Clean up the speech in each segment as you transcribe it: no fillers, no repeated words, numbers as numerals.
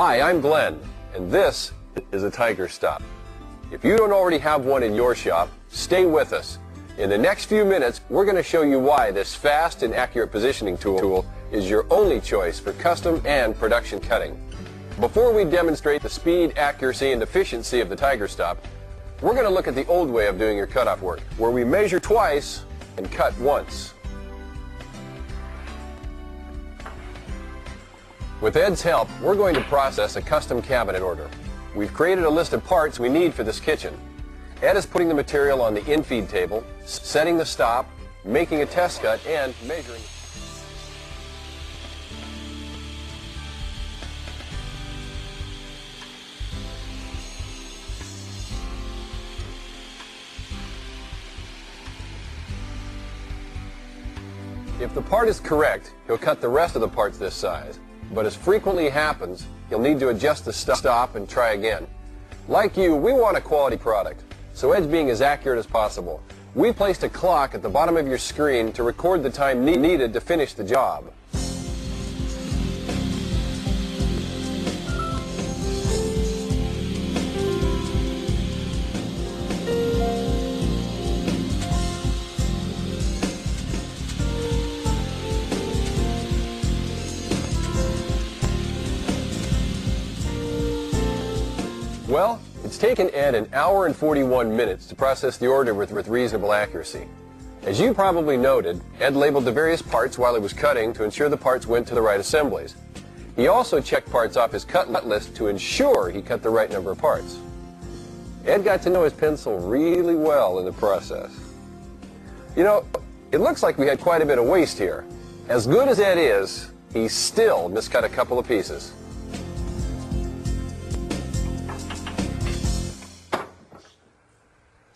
Hi, I'm Glenn, and this is a TigerStop. If you don't already have one in your shop, stay with us. In the next few minutes, we're going to show you why this fast and accurate positioning tool is your only choice for custom and production cutting. Before we demonstrate the speed, accuracy, and efficiency of the TigerStop, we're going to look at the old way of doing your cutoff work, where we measure twice and cut once. With Ed's help, we're going to process a custom cabinet order. We've created a list of parts we need for this kitchen. Ed is putting the material on the in-feed table, setting the stop, making a test cut, and measuring. If the part is correct, he'll cut the rest of the parts this size. But as frequently happens, you'll need to adjust the stop and try again. Like you, we want a quality product, so Ed's being as accurate as possible. We placed a clock at the bottom of your screen to record the time needed to finish the job. Well, it's taken Ed an hour and 41 minutes to process the order with reasonable accuracy. As you probably noted, Ed labeled the various parts while he was cutting to ensure the parts went to the right assemblies. He also checked parts off his cut list to ensure he cut the right number of parts. Ed got to know his pencil really well in the process. You know, it looks like we had quite a bit of waste here. As good as Ed is, he still miscut a couple of pieces.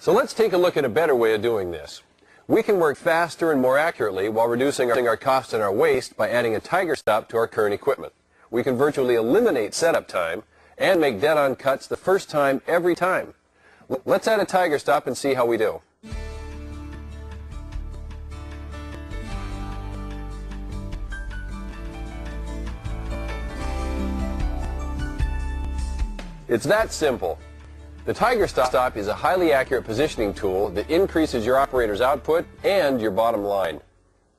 So let's take a look at a better way of doing this. We can work faster and more accurately while reducing our cost and our waste by adding a TigerStop to our current equipment. We can virtually eliminate setup time and make dead-on cuts the first time every time. Let's add a TigerStop and see how we do. It's that simple. The TigerStop is a highly accurate positioning tool that increases your operator's output and your bottom line.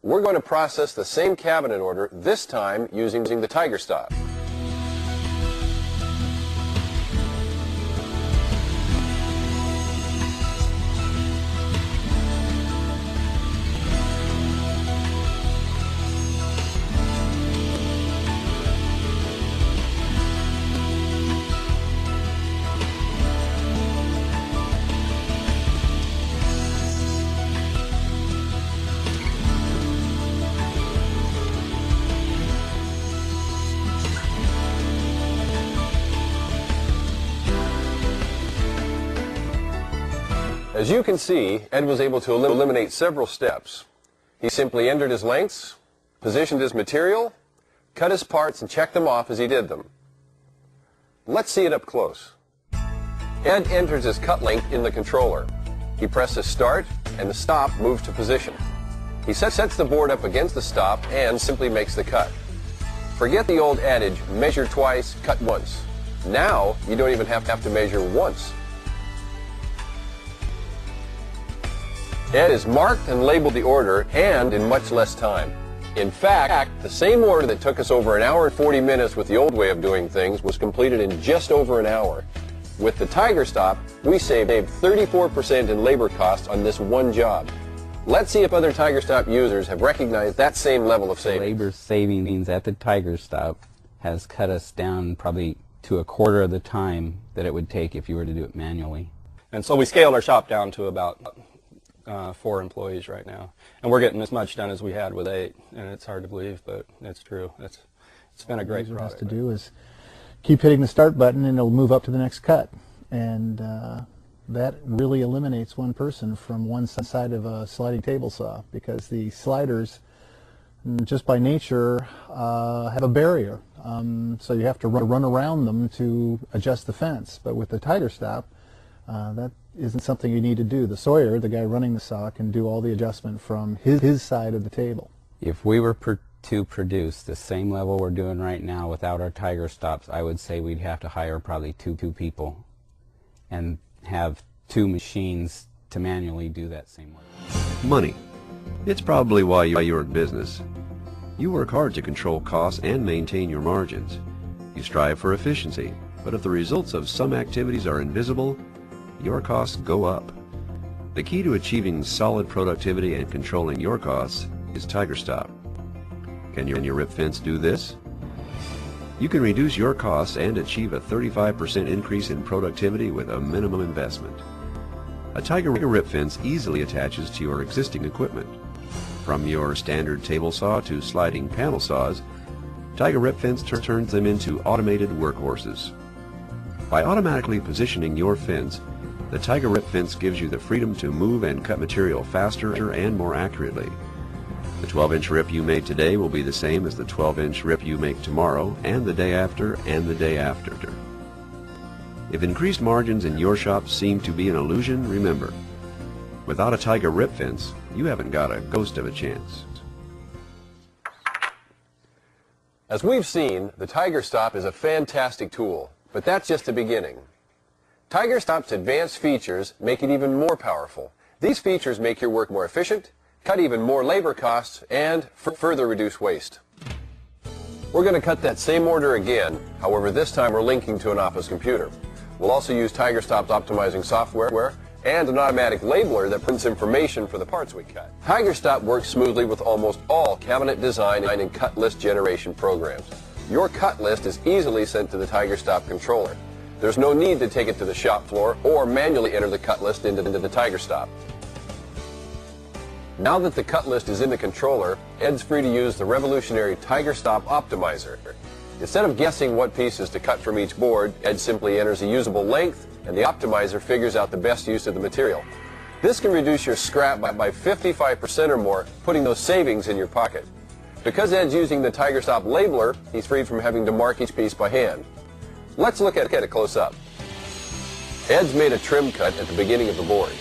We're going to process the same cabinet order, this time using the TigerStop. As you can see, Ed was able to eliminate several steps. He simply entered his lengths, positioned his material, cut his parts, and checked them off as he did them. Let's see it up close. Ed enters his cut length in the controller. He presses start, and the stop moves to position. He sets the board up against the stop and simply makes the cut. Forget the old adage, measure twice, cut once. Now, you don't even have to measure once. Ed has marked and labeled the order, and in much less time. In fact, the same order that took us over an hour and 40 minutes with the old way of doing things was completed in just over an hour. With the TigerStop, we saved 34% in labor costs on this one job. Let's see if other TigerStop users have recognized that same level of savings. Labor savings at the TigerStop has cut us down probably to a quarter of the time that it would take if you were to do it manually. And so we scaled our shop down to about 4 employees right now, and we're getting as much done as we had with 8, and it's hard to believe, but it's true. It's been a great product. All it has to do is keep hitting the start button, and it'll move up to the next cut, and that really eliminates one person from one side of a sliding table saw, because the sliders, just by nature, have a barrier, so you have to run around them to adjust the fence. But with the TigerStop, that isn't something you need to do. The sawyer, the guy running the saw, can do all the adjustment from his side of the table. If we were to produce the same level we're doing right now without our TigerStops, I would say we'd have to hire probably two people and have 2 machines to manually do that same work. Money. It's probably why you're in business. You work hard to control costs and maintain your margins. You strive for efficiency, but if the results of some activities are invisible, your costs go up. The key to achieving solid productivity and controlling your costs is TigerStop. Can your rip fence do this? You can reduce your costs and achieve a 35% increase in productivity with a minimum investment. A Tiger rip fence easily attaches to your existing equipment. From your standard table saw to sliding panel saws, Tiger rip fence turns them into automated workhorses. By automatically positioning your fence, the Tiger rip fence gives you the freedom to move and cut material faster and more accurately. The 12-inch rip you made today will be the same as the 12-inch rip you make tomorrow and the day after and the day after. If increased margins in your shop seem to be an illusion, remember, without a Tiger rip fence, you haven't got a ghost of a chance. As we've seen, the TigerStop is a fantastic tool, but that's just the beginning. TigerStop's advanced features make it even more powerful. These features make your work more efficient, cut even more labor costs, and further reduce waste. We're going to cut that same order again, however this time we're linking to an office computer. We'll also use TigerStop's optimizing software and an automatic labeler that prints information for the parts we cut. TigerStop works smoothly with almost all cabinet design and cut list generation programs. Your cut list is easily sent to the TigerStop controller. There's no need to take it to the shop floor or manually enter the cut list into the TigerStop. Now that the cut list is in the controller, Ed's free to use the revolutionary TigerStop Optimizer. Instead of guessing what pieces to cut from each board, Ed simply enters a usable length and the Optimizer figures out the best use of the material. This can reduce your scrap by 55% or more, putting those savings in your pocket. Because Ed's using the TigerStop Labeler, he's freed from having to mark each piece by hand. Let's look at it close up. Ed's made a trim cut at the beginning of the board.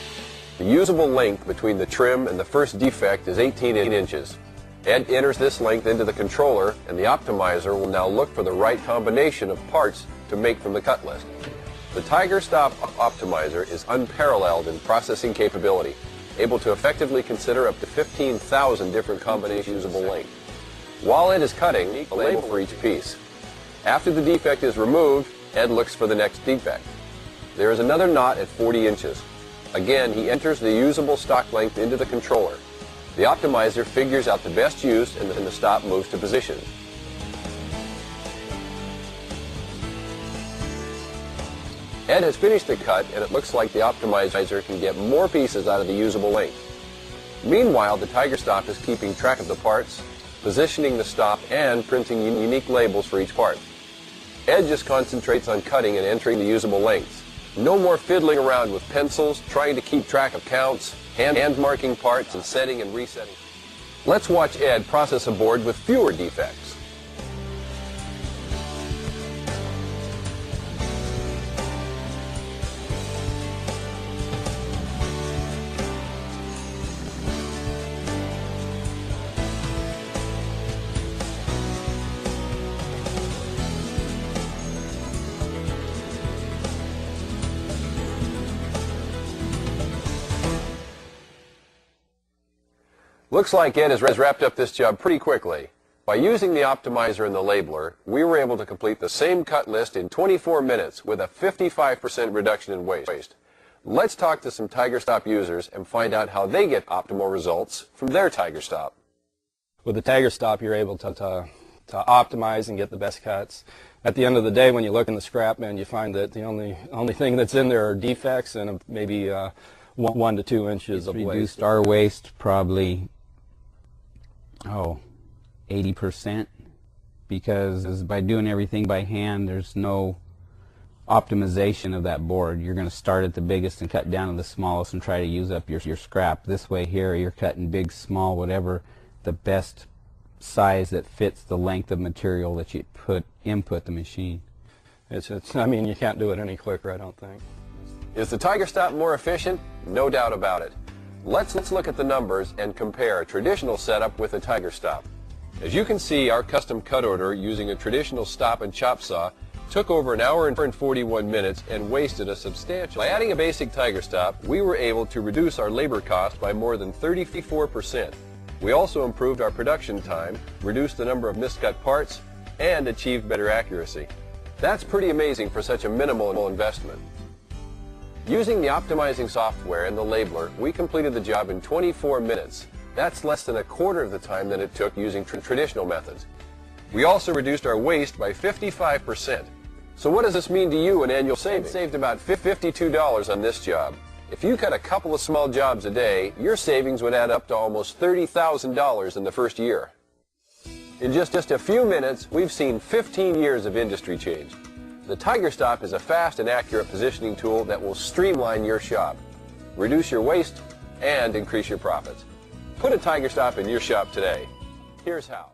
The usable length between the trim and the first defect is 18 inches. Ed enters this length into the controller, and the Optimizer will now look for the right combination of parts to make from the cut list. The TigerStop Optimizer is unparalleled in processing capability, able to effectively consider up to 15,000 different combinations of usable length. While Ed is cutting, a label for each piece. After the defect is removed, Ed looks for the next defect. There is another knot at 40 inches. Again, he enters the usable stock length into the controller. The Optimizer figures out the best use and the stop moves to position. Ed has finished the cut, and it looks like the Optimizer can get more pieces out of the usable length. Meanwhile, the TigerStop is keeping track of the parts, positioning the stop, and printing unique labels for each part. Ed just concentrates on cutting and entering the usable lengths. No more fiddling around with pencils, trying to keep track of counts, hand marking parts, and setting and resetting. Let's watch Ed process a board with fewer defects. Looks like Ed has wrapped up this job pretty quickly. By using the Optimizer and the Labeler, we were able to complete the same cut list in 24 minutes with a 55% reduction in waste. Let's talk to some TigerStop users and find out how they get optimal results from their TigerStop. With the TigerStop, you're able to optimize and get the best cuts. At the end of the day, when you look in the scrap bin, you find that the only thing that's in there are defects and maybe 1 to 2 inches of waste. Reduced our waste probably 80%, because by doing everything by hand, there's no optimization of that board. You're going to start at the biggest and cut down to the smallest and try to use up your scrap. This way here, you're cutting big, small, whatever, the best size that fits the length of material that you input the machine. I mean, you can't do it any quicker, I don't think. Is the TigerStop more efficient? No doubt about it. Let's look at the numbers and compare a traditional setup with a TigerStop. As you can see, our custom cut order using a traditional stop and chop saw took over an hour and 41 minutes and wasted a substantial. By adding a basic TigerStop, we were able to reduce our labor cost by more than 34%. We also improved our production time, reduced the number of miscut parts, and achieved better accuracy. That's pretty amazing for such a minimal investment. Using the optimizing software and the labeler, we completed the job in 24 minutes. That's less than a quarter of the time that it took using traditional methods. We also reduced our waste by 55%. So what does this mean to you in annual savings? I saved about $52 on this job. If you cut a couple of small jobs a day, your savings would add up to almost $30,000 in the first year. In just a few minutes, we've seen 15 years of industry change. The TigerStop is a fast and accurate positioning tool that will streamline your shop, reduce your waste, and increase your profits. Put a TigerStop in your shop today. Here's how.